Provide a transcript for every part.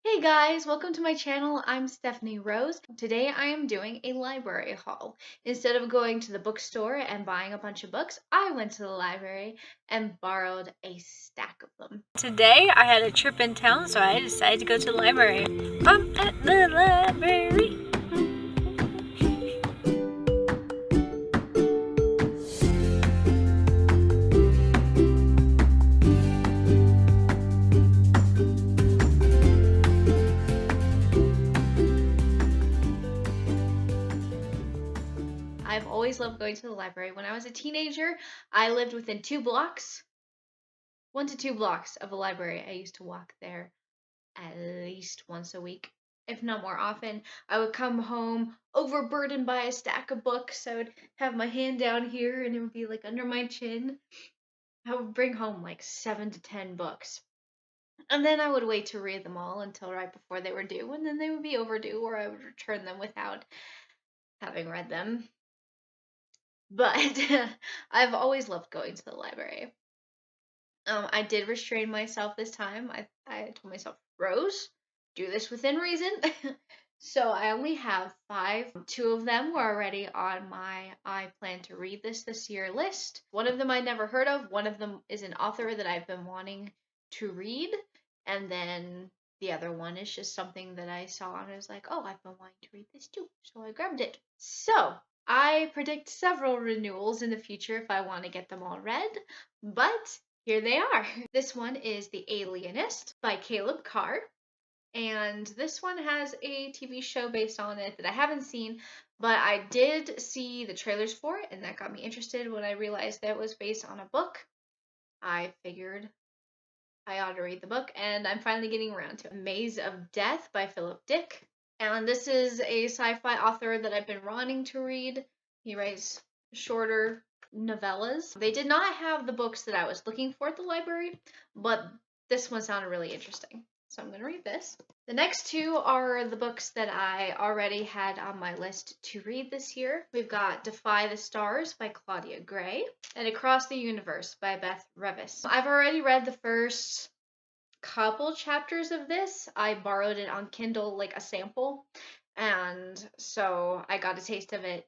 Hey guys, welcome to my channel. I'm Stephanie Rose. Today I am doing a library haul. Instead of going to the bookstore and buying a bunch of books, I went to the library and borrowed a stack of them. Today I had a trip in town, so I decided to go to the library. I'm at the library. I've always loved going to the library. When I was a teenager, I lived within 1 to 2 blocks of a library. I used to walk there at least once a week, if not more often. I would come home overburdened by a stack of books. I would have my hand down here and it would be like under my chin. I would bring home like 7 to 10 books. And then I would wait to read them all until right before they were due, and then they would be overdue, or I would return them without having read them. But I've always loved going to the library. I did restrain myself this time. I told myself, Rose, do this within reason. So I only have 5. 2 of them were already on my I plan to read this year list. One of them I never heard of. One of them is an author that I've been wanting to read. And then the other one is just something that I saw and I was like, oh, I've been wanting to read this too. So I grabbed it. So I predict several renewals in the future if I want to get them all read. But here they are. This one is The Alienist by Caleb Carr. And this one has a TV show based on it that I haven't seen, but I did see the trailers for it, and that got me interested. When I realized that it was based on a book, I figured I ought to read the book, and I'm finally getting around to it. Maze of Death by Philip Dick. And this is a sci-fi author that I've been wanting to read. He writes shorter novellas. They did not have the books that I was looking for at the library, but this one sounded really interesting. So I'm going to read this. The next 2 are the books that I already had on my list to read this year. We've got Defy the Stars by Claudia Gray and Across the Universe by Beth Revis. I've already read the first couple chapters of this. I borrowed it on Kindle, like a sample, and so I got a taste of it.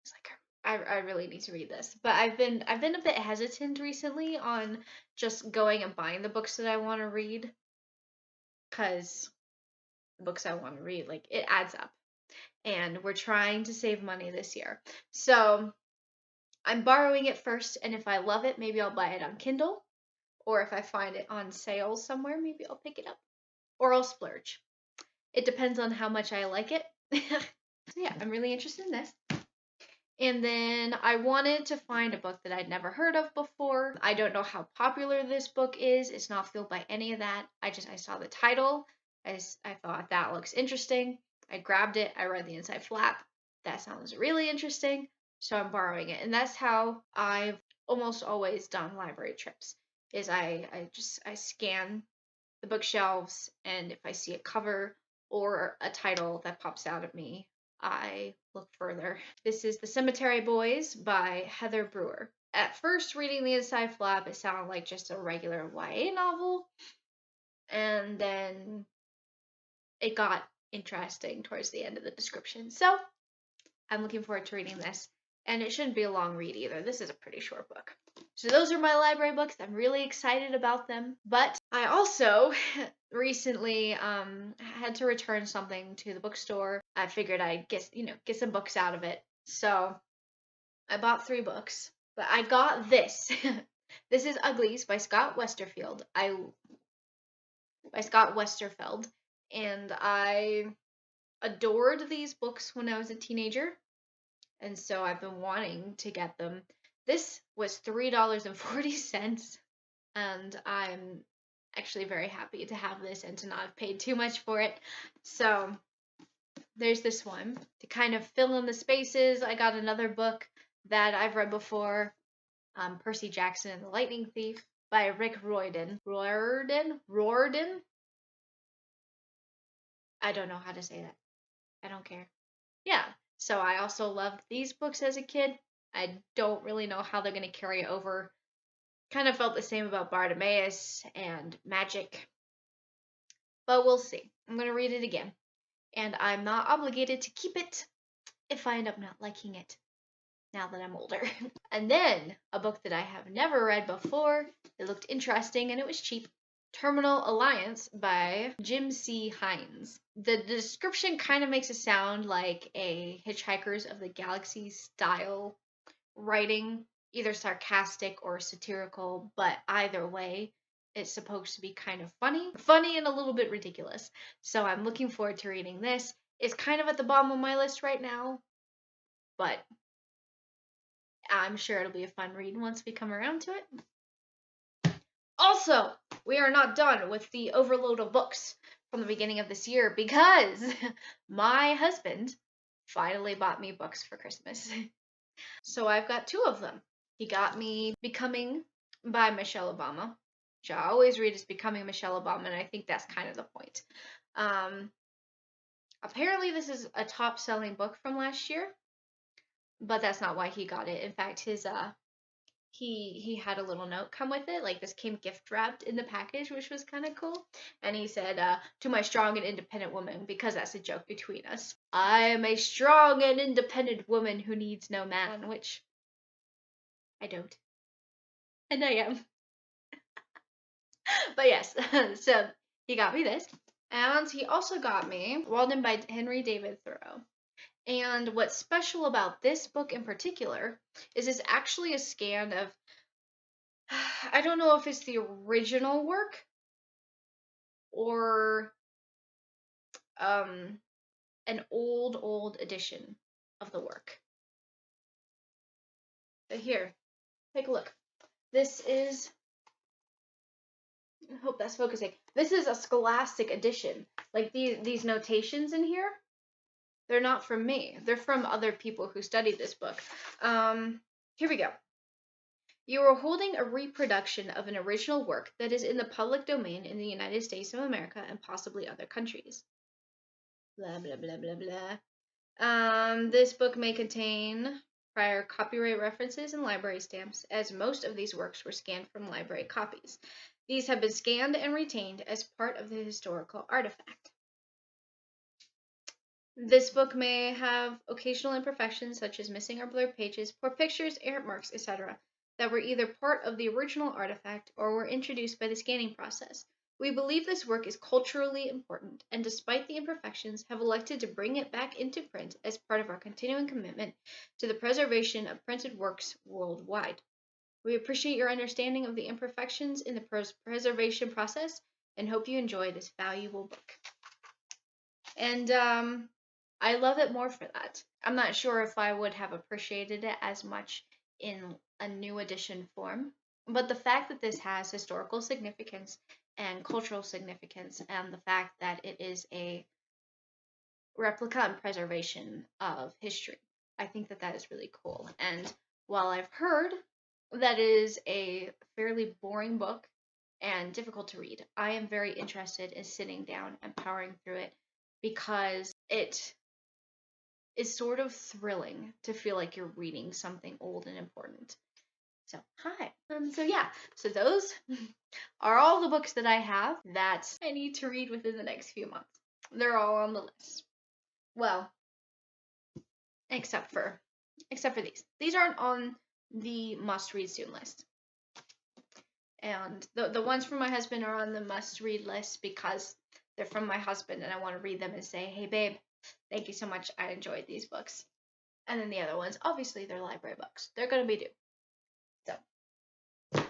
It's like I really need to read this, but I've been a bit hesitant recently on just going and buying the books that I want to read, because the books I want to read, like, it adds up, and we're trying to save money this year, so I'm borrowing it first, and if I love it, maybe I'll buy it on Kindle. Or if I find it on sale somewhere, maybe I'll pick it up. Or I'll splurge. It depends on how much I like it. So yeah, I'm really interested in this. And then I wanted to find a book that I'd never heard of before. I don't know how popular this book is. It's not fueled by any of that. I saw the title. I thought that looks interesting. I grabbed it. I read the inside flap. That sounds really interesting. So I'm borrowing it. And that's how I've almost always done library trips. Is I scan the bookshelves, and if I see a cover or a title that pops out at me, I look further. This is The Cemetery Boys by Heather Brewer. At first, reading the inside flap, it sounded like just a regular YA novel, and then it got interesting towards the end of the description. So I'm looking forward to reading this. And it shouldn't be a long read either. This is a pretty short book. So those are my library books. I'm really excited about them. But I also recently had to return something to the bookstore. I figured I'd get some books out of it. So I bought 3 books. But I got this. This is Uglies by Scott Westerfeld. And I adored these books when I was a teenager. And so I've been wanting to get them. This was $3.40, and I'm actually very happy to have this and to not have paid too much for it. So there's this one. To kind of fill in the spaces, I got another book that I've read before, Percy Jackson and the Lightning Thief by Rick Riordan. Riordan? I don't know how to say that. I don't care. Yeah. So I also loved these books as a kid. I don't really know how they're going to carry over. Kind of felt the same about Bartimaeus and Magic. but we'll see. I'm going to read it again, and I'm not obligated to keep it if I end up not liking it now that I'm older. And then a book that I have never read before. It looked interesting and it was cheap. Terminal Alliance by Jim C. Hines. The description kind of makes it sound like a Hitchhikers of the Galaxy style writing, either sarcastic or satirical, but either way, it's supposed to be kind of funny and a little bit ridiculous. So I'm looking forward to reading this. It's kind of at the bottom of my list right now, but I'm sure it'll be a fun read once we come around to it. Also, we are not done with the overload of books from the beginning of this year because my husband finally bought me books for Christmas. So I've got 2 of them. He got me Becoming by Michelle Obama, which I always read as Becoming Michelle Obama, and I think that's kind of the point. Apparently this is a top-selling book from last year, but that's not why he got it. In fact, his he had a little note come with it, like this came gift wrapped in the package, which was kind of cool. And he said, to my strong and independent woman, because that's a joke between us, I am a strong and independent woman who needs no man, which I don't. And I am. But yes, so he got me this. And he also got me Walden by Henry David Thoreau. And what's special about this book in particular is it's actually a scan of, I don't know if it's the original work or an old edition of the work. But here, take a look. This is, I hope that's focusing. This is a scholastic edition. Like these notations in here, they're not from me. They're from other people who studied this book. Here we go. You are holding a reproduction of an original work that is in the public domain in the United States of America and possibly other countries. Blah, blah, blah, blah, blah. This book may contain prior copyright references and library stamps, as most of these works were scanned from library copies. These have been scanned and retained as part of the historical artifact. This book may have occasional imperfections such as missing or blurred pages, poor pictures, errant marks, etc., that were either part of the original artifact or were introduced by the scanning process. We believe this work is culturally important, and despite the imperfections, have elected to bring it back into print as part of our continuing commitment to the preservation of printed works worldwide. We appreciate your understanding of the imperfections in the preservation process and hope you enjoy this valuable book. And I love it more for that. I'm not sure if I would have appreciated it as much in a new edition form, but the fact that this has historical significance and cultural significance, and the fact that it is a replica and preservation of history, I think that that is really cool. And while I've heard that is a fairly boring book and difficult to read, I am very interested in sitting down and powering through it because it is sort of thrilling to feel like you're reading something old and important. So, hi. So those are all the books that I have that I need to read within the next few months. They're all on the list. Well, except for these. These aren't on the must-read soon list. And the ones from my husband are on the must-read list because they're from my husband and I want to read them and say, hey, babe, thank you so much. I enjoyed these books. And then the other ones, obviously, they're library books. They're going to be due. So,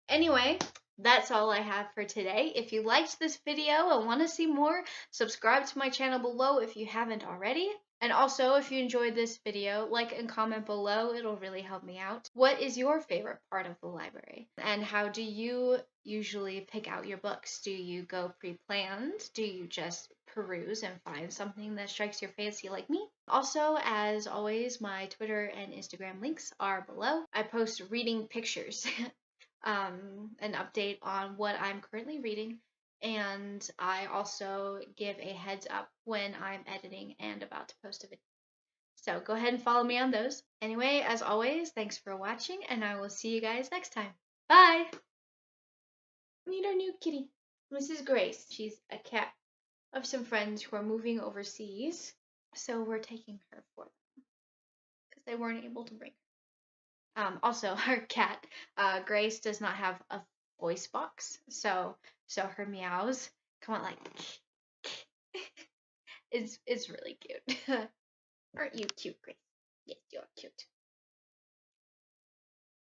anyway, that's all I have for today. If you liked this video and want to see more, subscribe to my channel below if you haven't already. And also, if you enjoyed this video, like and comment below. It'll really help me out. What is your favorite part of the library? And how do you usually pick out your books? Do you go pre-planned? Do you just peruse and find something that strikes your fancy like me? Also, as always, my Twitter and Instagram links are below. I post reading pictures, an update on what I'm currently reading, and I also give a heads up when I'm editing and about to post a video. So go ahead and follow me on those. Anyway, as always, thanks for watching, and I will see you guys next time. Bye! Meet our new kitty, Mrs. Grace. She's a cat. of some friends who are moving overseas. So we're taking her for them because they weren't able to bring her. Also, our cat, Grace, does not have a voice box, so her meows come out like it's really cute. Aren't you cute, Grace? Yes, you're cute.